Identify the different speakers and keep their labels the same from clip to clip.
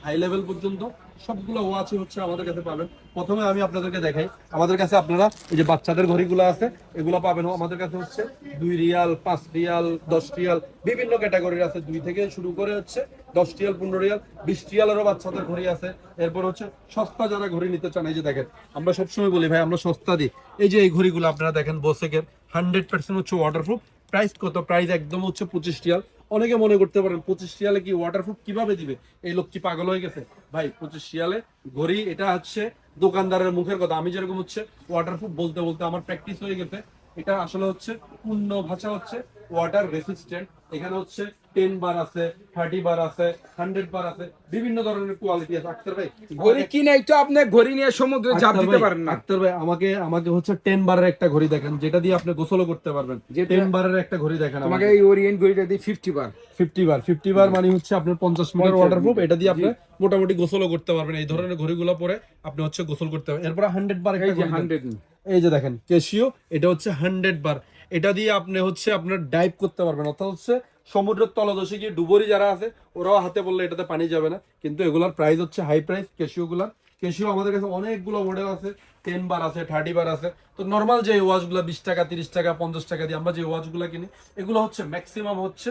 Speaker 1: High level পর্যন্ত সবগুলো ওয়াচই হচ্ছে আমাদের কাছে পাবেন। প্রথমে আমি আপনাদেরকে দেখাই, আমাদের কাছে আপনারা এই যে বাচ্চাদের ঘড়িগুলো আছে এগুলো পাবেন আমাদের কাছে হচ্ছে 2 রিয়াল, 5 রিয়াল, 10 রিয়াল, বিভিন্ন ক্যাটাগরির আছে। 2 থেকে শুরু করে হচ্ছে 10 রিয়াল, 15 রিয়াল, 20 রিয়ালেরও বাচ্চাদের ঘড়ি আছে। এরপর হচ্ছে সস্তা যারা ঘড়ি নিতে চান, এই যে দেখেন আমরা সবসময় বলি ভাই আমরা সস্তা দিই। এই যে এই ঘড়িগুলো আপনারা দেখেন বোসেকের 100% হচ্ছে ওয়াটারপ্রুফ। প্রাইস কত? প্রাইস একদম হচ্ছে 25 রিয়াল। অনেকে মনে করতে পারেন 25 রিয়ালে কি ওয়াটারপ্রুফ কিভাবে দিবে, এই লোক কি পাগল হয়ে গেছে? ভাই 25 রিয়ালে ঘড়ি, এটা হচ্ছে দোকানদারের মুখের কথা। আমি যেরকম হচ্ছে ওয়াটারপ্রুফ বলতে বলতে আমার প্র্যাকটিস হয়ে গেছে। এটা আসলে হচ্ছে পূর্ণ ভাষা হচ্ছে ওয়াটার রেসিস্ট্যান্ট। এখানে হচ্ছে 10 বার আছে, 30 বার আছে, 100 বার আছে, বিভিন্ন ধরনের কোয়ালিটি আছে। আক্তার ভাই
Speaker 2: ঘড়ি কিনেই তো আপনি ঘড়ি নিয়ে সমুদ্রে ঝাঁপ দিতে পারেন না।
Speaker 1: আক্তার ভাই আমাকে আমাকে হচ্ছে 10 বারের একটা ঘড়ি দেখেন যেটা দিয়ে আপনি গোসলও করতে পারবেন। 10 বারের একটা ঘড়ি দেখেন
Speaker 2: তোমাকে এই ওরিয়েন্ট ঘড়িটা দিই 50 বার।
Speaker 1: 50 বার, 50 বার মানে হচ্ছে আপনার 50 মিটার ওয়াটারপ্রুফ। এটা দিয়ে আপনি মোটামুটি গোসলও করতে পারবেন। এই ধরনের ঘড়িগুলো পরে আপনি হচ্ছে গোসল করতে পারবেন। এরপর 100 বার একটা
Speaker 2: এই যে
Speaker 1: ঘড়ি দেন।
Speaker 2: 100
Speaker 1: এই যে দেখেন ক্যাসিও, এটা হচ্ছে 100 বার। এটা দিয়ে আপনি হচ্ছে আপনার ডাইভ করতে পারবেন, অর্থাৎ হচ্ছে সমুদ্রের তলদেশে গিয়ে ডুবুরি যারা আছে ওরাও হাতে বললে এটাতে পানি যাবে না। কিন্তু এগুলার প্রাইস হচ্ছে হাই প্রাইস ক্যাসিওগুলার। ক্যাসিও আমাদের কাছে অনেকগুলো মডেল আছে, 10 বার আছে, 30 বার আছে। তো নর্মাল যে ওয়াচগুলো 20 টাকা, 30 টাকা, 50 টাকা দিয়ে আমরা যে ওয়াচগুলো কিনি, এগুলো হচ্ছে ম্যাক্সিমাম হচ্ছে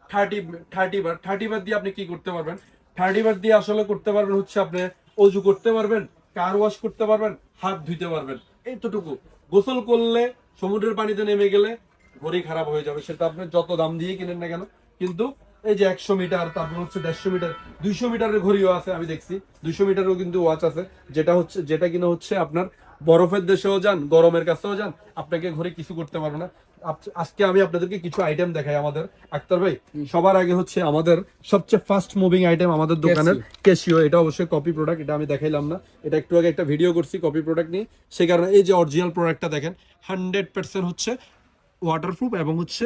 Speaker 1: 30 বার। 30 বার দিয়ে আপনি কি করতে পারবেন? 30 বার দিয়ে আসলে করতে পারবেন হচ্ছে আপনি অজু করতে পারবেন, কার ওয়াশ করতে পারবেন, হাত ধুইতে পারবেন, এইতটুকু। গোসল করলে সমুদ্রের পানিতে নেমে গেলে ঘড়ি খারাপ হয়ে যাবে, সেটা আপনি যত দাম দিয়ে কিনেন না কেন। কিন্তু এই যে 100 মিটার, তারপর হচ্ছে 150 মিটার, 200 মিটারের ঘড়িও আছে, আমি দেখছি 200 মিটারও কিন্তু ওয়াচ আছে। যেটা কিনা হচ্ছে আপনার বরফের দেশেও যান, গরমের কাছেও যান, আপনাকে ঘড়ি কিছু করতে পারবে না। আজকে আমি আপনাদেরকে কিছু আইটেম দেখাই আমাদের। আক্তার ভাই সবার আগে হচ্ছে আমাদের সবচেয়ে ফাস্ট মুভিং আইটেম আমাদের দোকানের ক্যাসিও। এটা অবশ্যই কপি প্রোডাক্ট, এটা আমি দেখাইলাম না, এটা একটু আগে একটা ভিডিও করছি কপি প্রোডাক্ট নিয়ে। সেই কারণে এই যে অরিজিনাল প্রোডাক্টটা দেখেন, 100% হচ্ছে ওয়াটারপ্রুফ এবং হচ্ছে